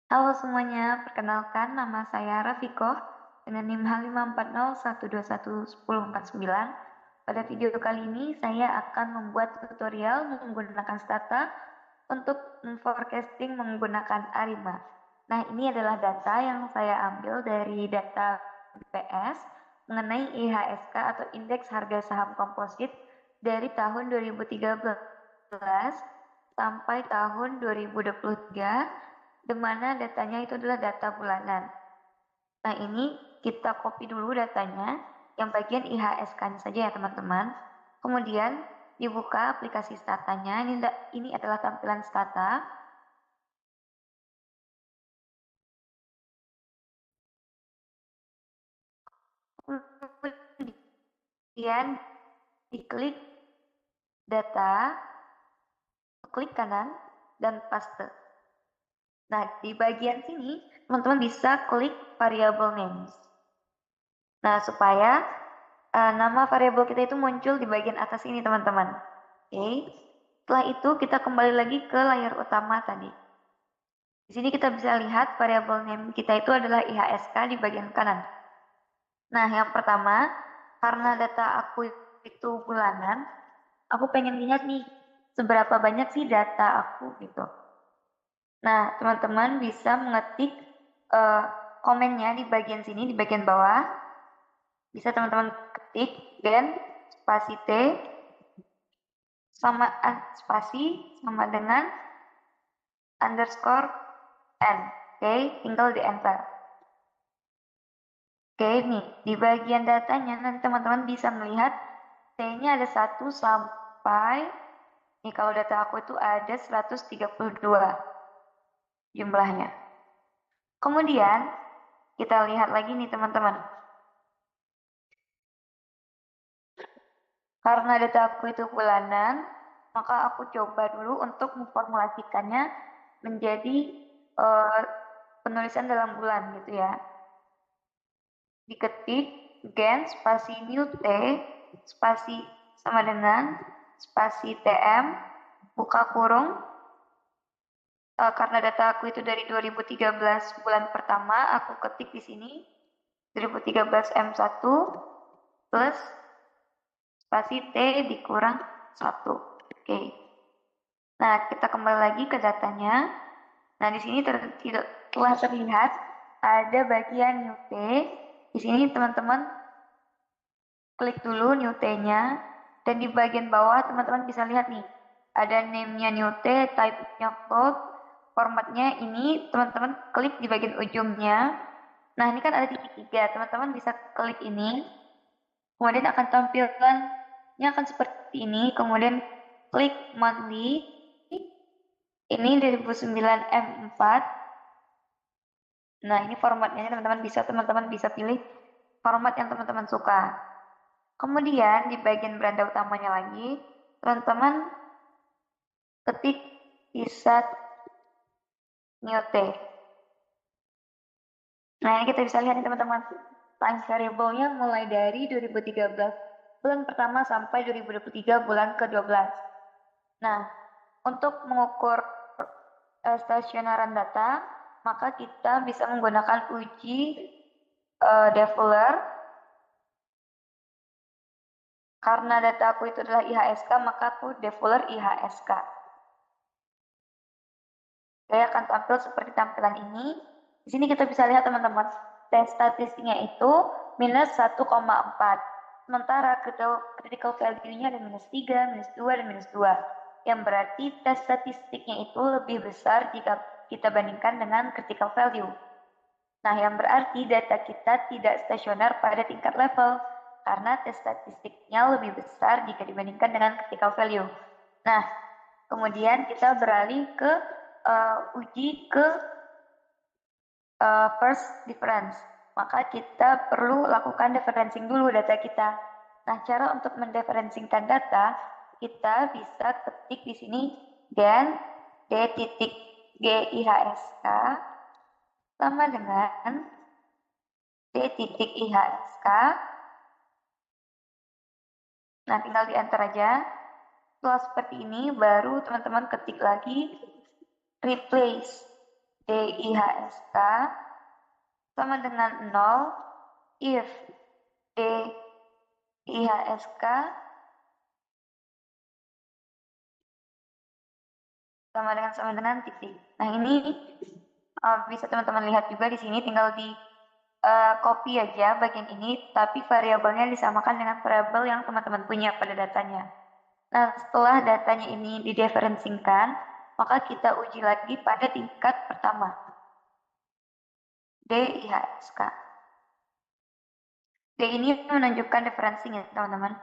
Halo semuanya, perkenalkan nama saya Rafikoh dengan NIM H54012111049. Pada video kali ini saya akan membuat tutorial menggunakan Stata untuk forecasting menggunakan ARIMA. Nah, ini adalah data yang saya ambil dari data BPS mengenai IHSK atau Indeks Harga Saham Komposit dari tahun 2013 sampai tahun 2023, di mana datanya itu adalah data bulanan. Nah, ini kita copy dulu datanya, yang bagian IHSK saja ya teman-teman. Kemudian dibuka aplikasi Statanya, ini adalah tampilan Stata. Kemudian diklik data, klik kanan, dan paste. Nah, di bagian sini teman-teman bisa klik variable names. Nah, supaya nama variabel kita itu muncul di bagian atas ini, teman-teman. Oke. Setelah itu kita kembali lagi ke layar utama tadi. Di sini kita bisa lihat variabel name kita itu adalah IHSK di bagian kanan. Nah, yang pertama, karena data aku itu bulanan, aku pengen lihat nih seberapa banyak sih data aku gitu. Nah, teman-teman bisa mengetik komennya di bagian sini, di bagian bawah. Bisa teman-teman ketik dan spasi T sama spasi sama dengan underscore N. Oke, tinggal di enter. Oke, nih di bagian datanya nanti teman-teman bisa melihat T-nya ada 1 sampai, nih kalau data aku itu ada 132 jumlahnya. Kemudian kita lihat lagi nih teman-teman. Karena data aku itu bulanan, maka aku coba dulu untuk memformulasikannya menjadi penulisan dalam bulan gitu ya. Diketik gen spasi new t spasi sama dengan spasi tm buka kurung, karena data aku itu dari 2013 bulan pertama, aku ketik di sini 2013 M1 plus spasi T dikurang 1. Oke. Nah, kita kembali lagi ke datanya. Nah, di sini telah terlihat ada bagian new T. Di sini teman-teman klik dulu new T-nya, dan di bagian bawah teman-teman bisa lihat nih, ada name-nya new T, type-nya float, formatnya ini teman-teman klik di bagian ujungnya. Nah, ini kan ada titik 3, teman-teman bisa klik ini, kemudian akan tampilannya akan seperti ini, kemudian klik monthly, ini 2009 M4. Nah, ini formatnya teman-teman bisa pilih format yang teman-teman suka. Kemudian di bagian beranda utamanya lagi, teman-teman ketik isat new T. Nah, ini kita bisa lihat nih teman-teman, time variable-nya mulai dari 2013 bulan pertama sampai 2023 bulan ke-12. Nah, untuk mengukur stasionaran data, maka kita bisa menggunakan uji defuller. Karena data aku itu adalah IHSK, maka aku defuller IHSK. Saya akan tampil seperti tampilan ini. Di sini kita bisa lihat teman-teman, tes statistiknya itu minus 1,4. Sementara critical value-nya ada minus 3, minus 2, dan minus 2. Yang berarti tes statistiknya itu lebih besar jika kita bandingkan dengan critical value. Nah, yang berarti data kita tidak stasioner pada tingkat level, karena tes statistiknya lebih besar jika dibandingkan dengan critical value. Nah, kemudian kita beralih ke uji ke first difference. Maka kita perlu lakukan differencing dulu data kita. Nah, cara untuk mendiferencingkan data, kita bisa ketik di sini dan d titik GIHSK sama dengan d titik IHSK. Nah, tinggal di enter aja. Setelah seperti ini, baru teman-teman ketik lagi replace. DIHSK sama dengan 0 if DIHSK sama dengan titik. Nah, ini bisa teman-teman lihat juga di sini, tinggal di copy aja bagian ini, tapi variabelnya disamakan dengan variabel yang teman-teman punya pada datanya. Nah, setelah datanya ini dideferensikan, maka kita uji lagi pada tingkat pertama, DIHSK. D ini menunjukkan diferensinya, teman-teman.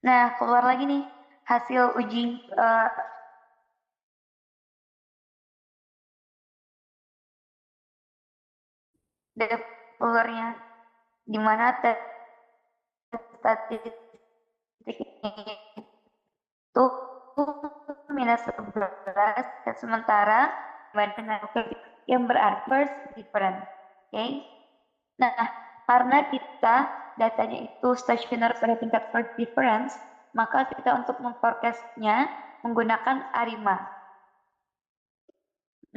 Nah, keluar lagi nih hasil uji Deplernya, di mana statistik itu minus 11, dan sementara dengan yang beradverse difference. Oke. Nah, karena kita datanya itu stasioner pada tingkat first difference, maka kita untuk memforecastnya menggunakan ARIMA.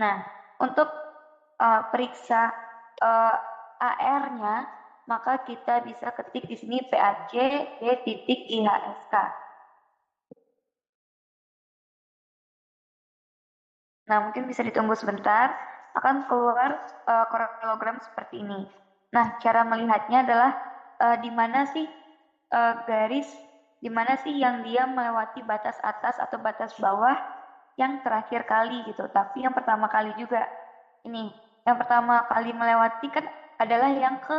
Nah, untuk periksa AR-nya, maka kita bisa ketik di sini PAC D.IHSK. Nah, mungkin bisa ditunggu sebentar, akan keluar parallelogram seperti ini. Nah, cara melihatnya adalah di mana sih garis, di mana sih yang dia melewati batas atas atau batas bawah yang terakhir kali gitu. Tapi yang pertama kali juga. Ini, yang pertama kali melewati kan adalah yang ke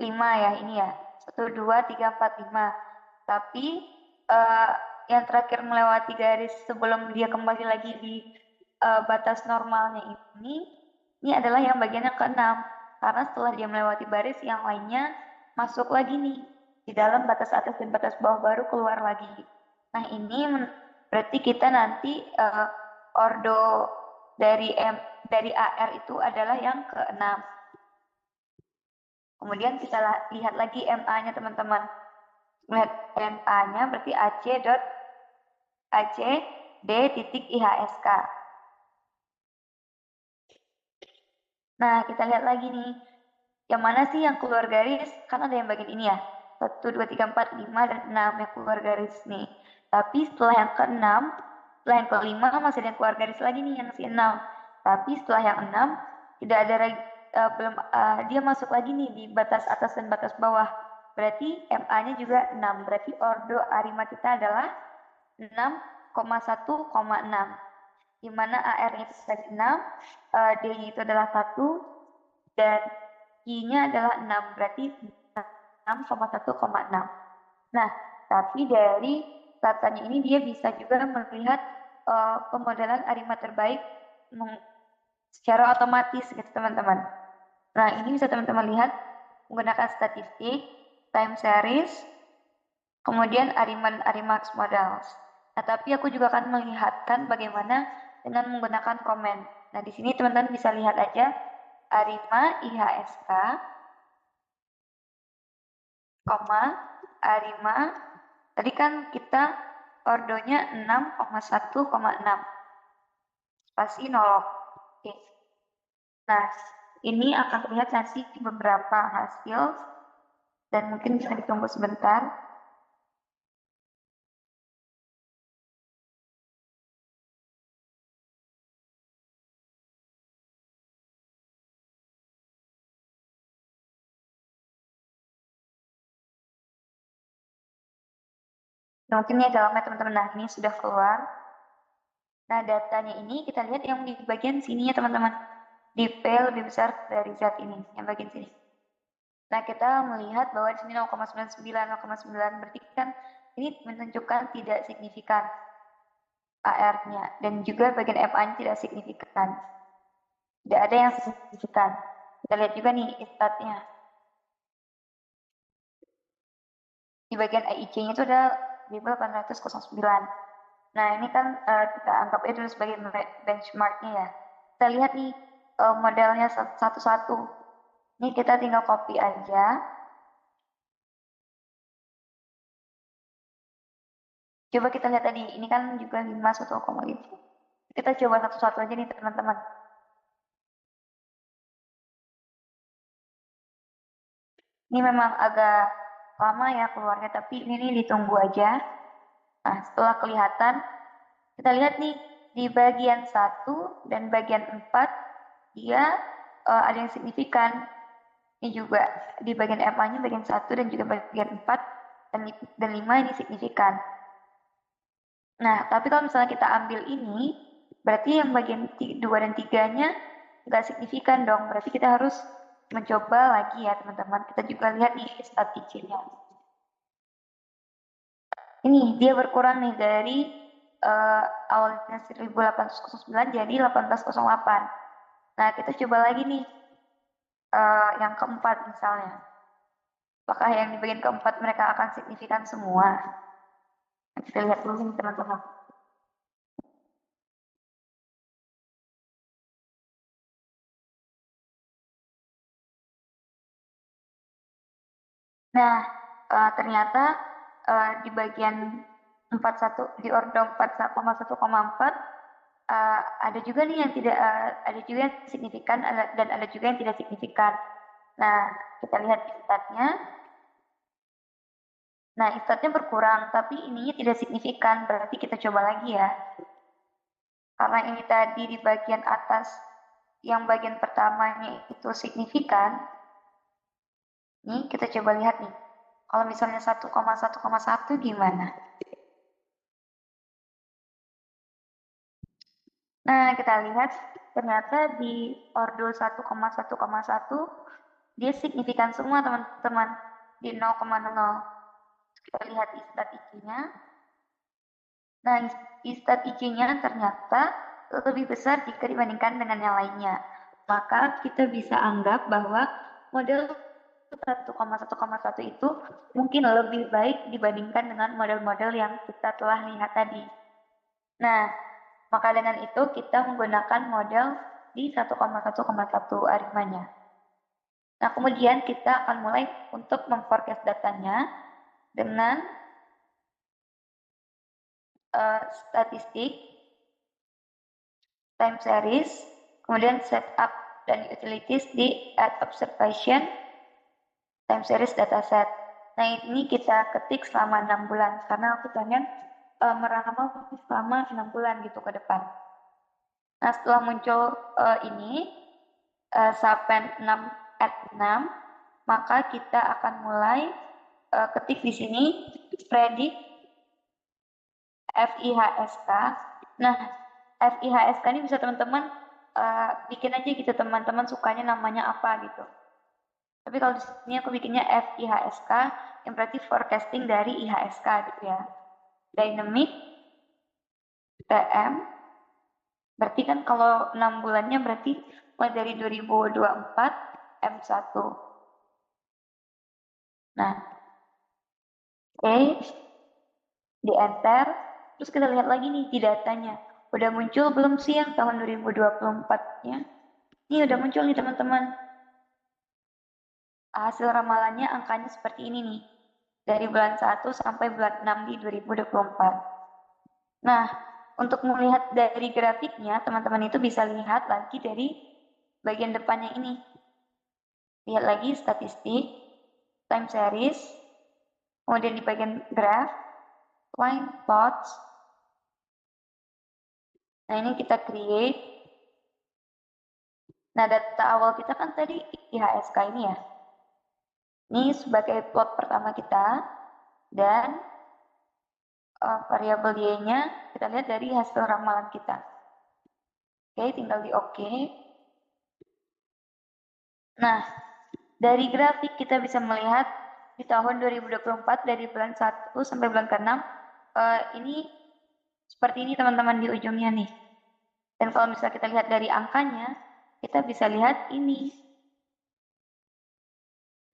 5 ya, ini ya. 1, 2, 3, 4, 5. Tapi yang terakhir melewati garis sebelum dia kembali lagi di batas normalnya ini adalah yang bagian yang ke-6. Karena setelah dia melewati baris, yang lainnya masuk lagi nih di dalam batas atas dan batas bawah, baru keluar lagi. Nah, ini berarti kita nanti ordo dari AR itu adalah yang ke-6. Kemudian kita lihat lagi MA-nya, teman-teman. Lihat MA-nya berarti AC D.IHSK. Nah, kita lihat lagi nih. Yang mana sih yang keluar garis? Kan ada yang bagian ini ya. 1, 2, 3, 4, 5, dan 6 yang keluar garis nih. Tapi setelah yang ke-6, setelah yang ke-5 masih ada yang keluar garis lagi nih, yang si 6. Tapi setelah yang 6, tidak ada lagi, dia masuk lagi nih di batas atas dan batas bawah. Berarti MA-nya juga 6. Berarti ordo ARIMA kita adalah 6,1,6. Di mana AR-nya itu tadi 6, D-nya itu adalah 1, dan I-nya adalah 6. Berarti 6,1,6. Nah, tapi dari datanya ini dia bisa juga melihat pemodelan ARIMA terbaik secara otomatis gitu, teman-teman. Nah, ini bisa teman-teman lihat menggunakan statistik, time series, kemudian ARIMAX models. Nah, tapi aku juga akan melihatkan bagaimana dengan menggunakan komen. Nah, di sini teman-teman bisa lihat aja ARIMA IHSK, ARIMA, tadi kan kita ordonya 6,1,6, spasi nolok. Oke. Nah, ini akan terlihat nanti beberapa hasil, dan mungkin bisa ditunggu sebentar. Nah, mungkin ini dalamnya teman-teman. Nah, ini sudah keluar. Nah, datanya ini kita lihat yang di bagian sini ya, teman-teman. Di P lebih besar dari Z ini, yang bagian sini. Nah, kita melihat bahwa di sini 0,99, 0,9, berarti kan ini menunjukkan tidak signifikan AR-nya, dan juga bagian MA-nya tidak signifikan. Tidak ada yang signifikan. Kita lihat juga nih statnya. Di bagian IIC-nya itu ada label 809. Nah, ini kan kita anggap itu sebagai benchmarknya ya. Kita lihat nih modelnya satu-satu. Ini kita tinggal copy aja. Coba kita lihat tadi, ini kan juga 5, 1,5. Kita coba satu-satu aja nih teman-teman. Ini memang agak lama ya keluarnya, tapi ini nih ditunggu aja. Nah, setelah kelihatan, kita lihat nih di bagian 1 dan bagian 4, dia ada yang signifikan. Ini juga di bagian MA-nya bagian 1 dan juga bagian 4 dan 5 ini signifikan. Nah, tapi kalau misalnya kita ambil ini, berarti yang bagian 2 dan 3-nya nggak signifikan dong. Berarti kita harus mencoba lagi ya teman-teman. Kita juga lihat nih statistiknya. Ini dia berkurang nih dari awalnya 1809 jadi 1808. Nah, kita coba lagi nih yang keempat misalnya. Apakah yang di bagian keempat mereka akan signifikan semua? Nah, kita lihat dulu nih teman-teman. Nah, ternyata di bagian 41 di ordo 4,1,4 ada juga nih yang tidak ada juga yang signifikan dan ada juga yang tidak signifikan. Nah, kita lihat statnya. Nah, statnya berkurang, tapi ininya tidak signifikan. Berarti kita coba lagi ya. Karena ini tadi di bagian atas, yang bagian pertamanya itu signifikan. Nih, kita coba lihat nih. Kalau misalnya 1,1,1 gimana? Nah, kita lihat ternyata di ordo 1,1,1 dia signifikan semua teman-teman di 0,00. Kita lihat istat IC-nya. Nah, istat IC-nya ternyata lebih besar jika dibandingkan dengan yang lainnya. Maka kita bisa anggap bahwa model 1,1,1 itu mungkin lebih baik dibandingkan dengan model-model yang kita telah lihat tadi. Nah, maka dengan itu kita menggunakan model di 1,1,1 aritmanya. Nah, kemudian kita akan mulai untuk memforecast datanya dengan statistik, time series, kemudian setup dan utilities di add observation, time series dataset. Nah, ini kita ketik selama 6 bulan karena aku pengen meramal selama 6 bulan gitu ke depan. Nah, setelah muncul ini Sapen 6 at 6, maka kita akan mulai ketik di sini predict FIHSK. Nah, FIHSK ini bisa teman-teman bikin aja gitu, teman-teman sukanya namanya apa gitu. Tapi kalau di sini aku bikinnya FIHSK yang berarti forecasting dari IHSK gitu ya. Dynamic TM berarti kan kalau 6 bulannya berarti mulai dari 2024 M1. Nah, oke, di enter, terus kita lihat lagi nih di datanya. Udah muncul belum sih yang tahun 2024-nya? Ini udah muncul nih teman-teman. Hasil ramalannya angkanya seperti ini nih. Dari bulan 1 sampai bulan 6 di 2024. Nah, untuk melihat dari grafiknya, teman-teman itu bisa lihat lagi dari bagian depannya ini. Lihat lagi statistik, time series, kemudian di bagian graph, line plots. Nah, ini kita create. Nah, data awal kita kan tadi IHSK ini ya. Ini sebagai plot pertama kita. Dan variabel Y-nya kita lihat dari hasil ramalan kita. Oke, tinggal di OK. Nah, dari grafik kita bisa melihat di tahun 2024 dari bulan 1 sampai bulan ke-6 ini seperti ini teman-teman di ujungnya nih. Dan kalau misalnya kita lihat dari angkanya, kita bisa lihat ini.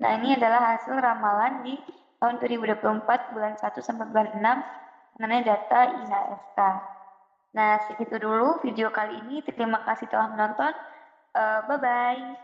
Nah, ini adalah hasil ramalan di tahun 2024 bulan 1 sampai bulan 6 mengenai data IHSK. Nah, segitu dulu video kali ini. Terima kasih telah menonton. Bye-bye.